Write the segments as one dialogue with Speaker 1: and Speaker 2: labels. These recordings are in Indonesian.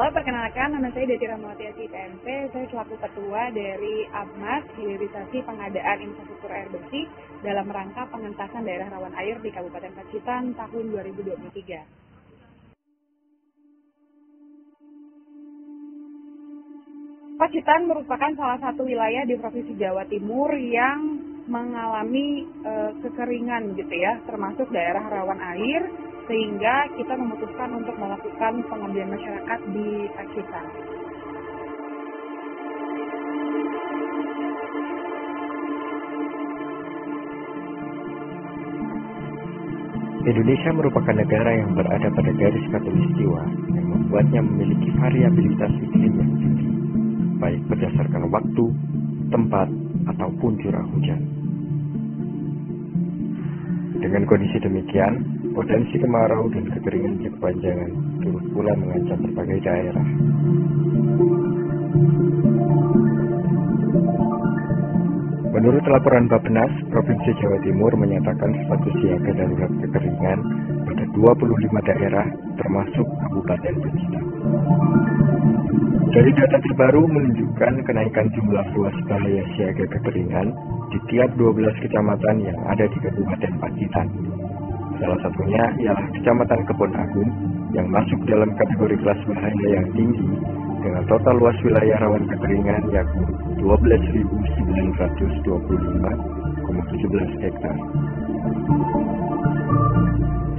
Speaker 1: Halo, perkenalkan nama saya Deti Ramawati SIPMP. Saya selaku ketua dari ABMAS, Hilirisasi Pengadaan Infrastruktur Air Bersih dalam rangka pengentasan daerah rawan air di Kabupaten Pacitan tahun 2023. Pacitan merupakan salah satu wilayah di Provinsi Jawa Timur yang mengalami kekeringan gitu ya, termasuk daerah rawan air, sehingga kita memutuskan untuk melakukan pengabdian masyarakat di Pacitan.
Speaker 2: Indonesia merupakan negara yang berada pada garis khatulistiwa yang membuatnya memiliki variabilitas iklim yang tinggi, baik berdasarkan waktu, tempat, ataupun curah hujan. Dengan kondisi demikian, potensi kemarau dan kekeringan berkepanjangan turut pula mengancam berbagai daerah. Menurut laporan Bappenas, Provinsi Jawa Timur menyatakan status siaga darurat kekeringan pada 25 daerah termasuk Kabupaten Pacitan. Dari data terbaru menunjukkan kenaikan jumlah luas bahaya siaga kekeringan di tiap 12 kecamatan yang ada di Kabupaten Pacitan. Salah satunya ialah Kecamatan Kebon Agung yang masuk dalam kategori kelas bahaya yang tinggi dengan total luas wilayah rawan kekeringan yakni 12.925,17 hektar.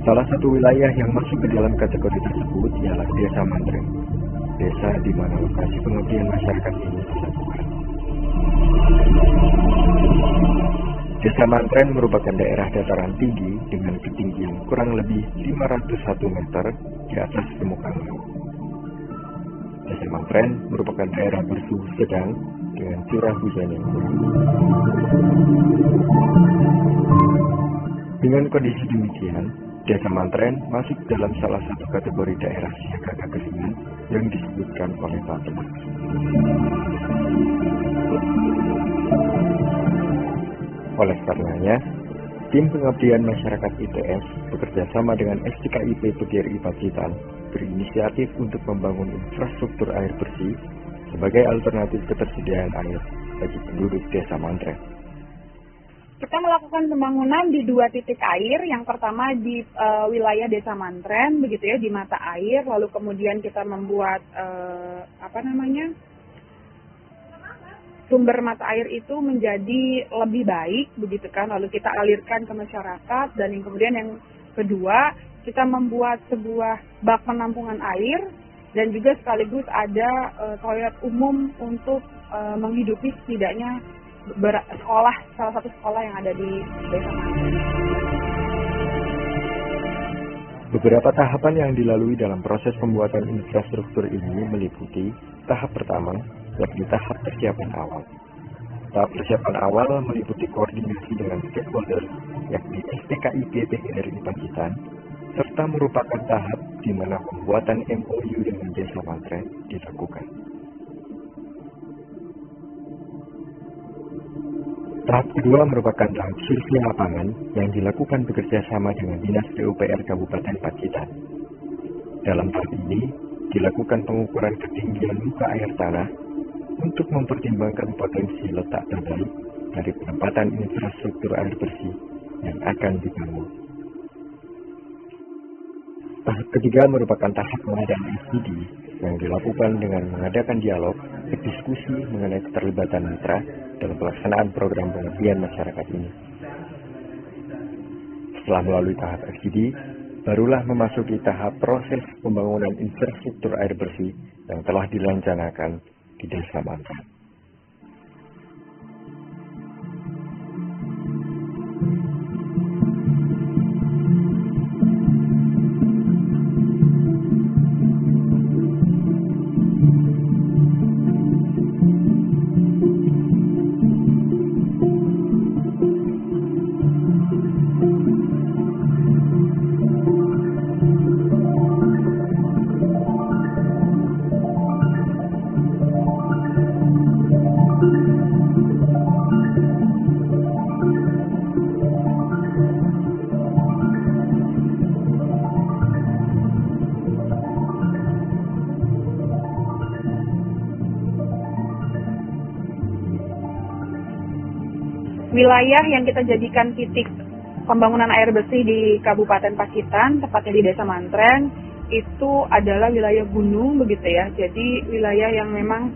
Speaker 2: Salah satu wilayah yang masuk ke dalam kategori tersebut ialah Desa Mantren, desa di mana lokasi pengabdian masyarakat ini dilakukan. Desa Mantren merupakan daerah dataran tinggi dengan ketinggian kurang lebih 501 meter di atas permukaan laut. Desa Mantren merupakan daerah bersuhu sedang dengan curah hujan yang kurang. Dengan kondisi demikian, Desa Mantren masuk dalam salah satu kategori daerah siaga kekeringan yang disebutkan oleh Bappenas. Oleh karenanya, tim pengabdian masyarakat ITS bekerja sama dengan STKIP PGRI Pacitan berinisiatif untuk membangun infrastruktur air bersih sebagai alternatif ketersediaan air bagi penduduk Desa Mantren.
Speaker 1: Kita melakukan pembangunan di 2 titik air. Yang pertama di wilayah Desa Mantren, begitu ya, di mata air. Lalu kemudian kita membuat sumber mata air itu menjadi lebih baik, begitu kan. Lalu kita alirkan ke masyarakat. Dan yang kemudian yang kedua, kita membuat sebuah bak penampungan air dan juga sekaligus ada toilet umum untuk menghidupi setidaknya salah satu sekolah yang ada di Desa Mantren.
Speaker 2: Beberapa tahapan yang dilalui dalam proses pembuatan infrastruktur ini meliputi tahap pertama, yakni tahap persiapan awal. Tahap persiapan awal meliputi koordinasi dengan stakeholder, yakni STKIP PGRI Pacitan, serta merupakan tahap di mana pembuatan MOU dengan Desa Mantren dilakukan. Tahap kedua merupakan tahap survei lapangan yang dilakukan bekerja sama dengan Dinas PUPR Kabupaten Pacitan. Dalam tahap ini, dilakukan pengukuran ketinggian muka air tanah untuk mempertimbangkan potensi letak terbaik dari penempatan infrastruktur air bersih yang akan dibangun. Tahap ketiga merupakan tahap pengadaan FGD yang dilakukan dengan mengadakan dialog, berdiskusi mengenai keterlibatan mitra dalam pelaksanaan program pengabdian masyarakat ini. Setelah melalui tahap FGD, barulah memasuki tahap proses pembangunan infrastruktur air bersih yang telah direncanakan di Desa Mantren.
Speaker 1: wilayah yang kita jadikan titik pembangunan air bersih di Kabupaten Pacitan, tepatnya di Desa Mantren, itu adalah wilayah gunung begitu ya. Jadi wilayah yang memang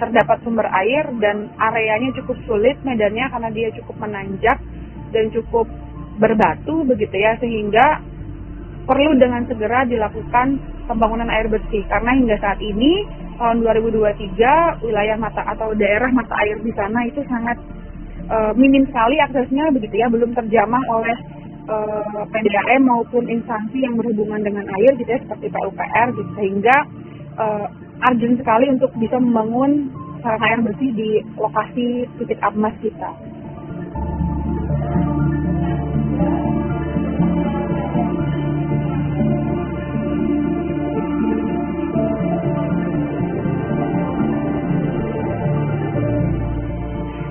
Speaker 1: terdapat sumber air dan areanya cukup sulit medannya karena dia cukup menanjak dan cukup berbatu begitu ya, sehingga perlu dengan segera dilakukan pembangunan air bersih karena hingga saat ini tahun 2023 wilayah mata atau daerah mata air di sana itu sangat minim sekali aksesnya begitu ya, belum terjamah oleh PDAM maupun instansi yang berhubungan dengan air gitu ya, seperti PUPR gitu, sehingga urgent sekali untuk bisa membangun sarana air bersih di lokasi titik APMAS kita.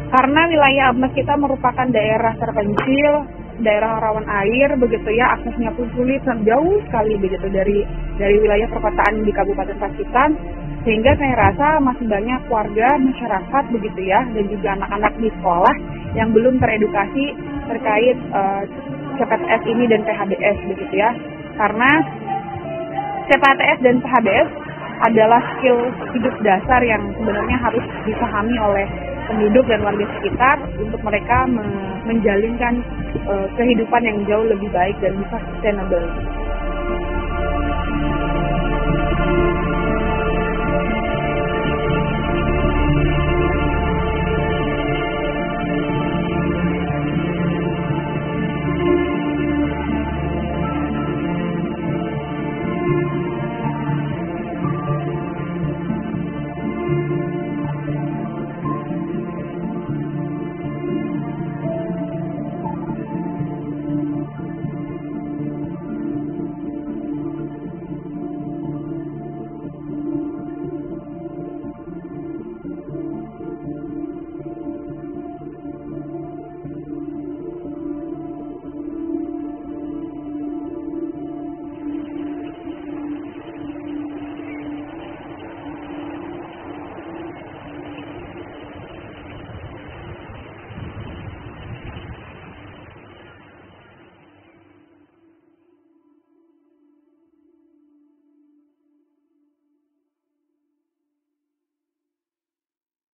Speaker 1: Karena wilayah APMAS kita merupakan daerah terpencil, daerah rawan air begitu ya, aksesnya pun sulit dan jauh sekali begitu dari wilayah perkotaan di Kabupaten Pacitan, sehingga saya rasa masih banyak warga masyarakat begitu ya, dan juga anak-anak di sekolah yang belum teredukasi terkait CPTS ini dan PHBS begitu ya. Karena CPTS dan PHBS adalah skill hidup dasar yang sebenarnya harus dipahami oleh penduduk dan warga sekitar untuk mereka menjalinkan kehidupan yang jauh lebih baik dan bisa sustainable.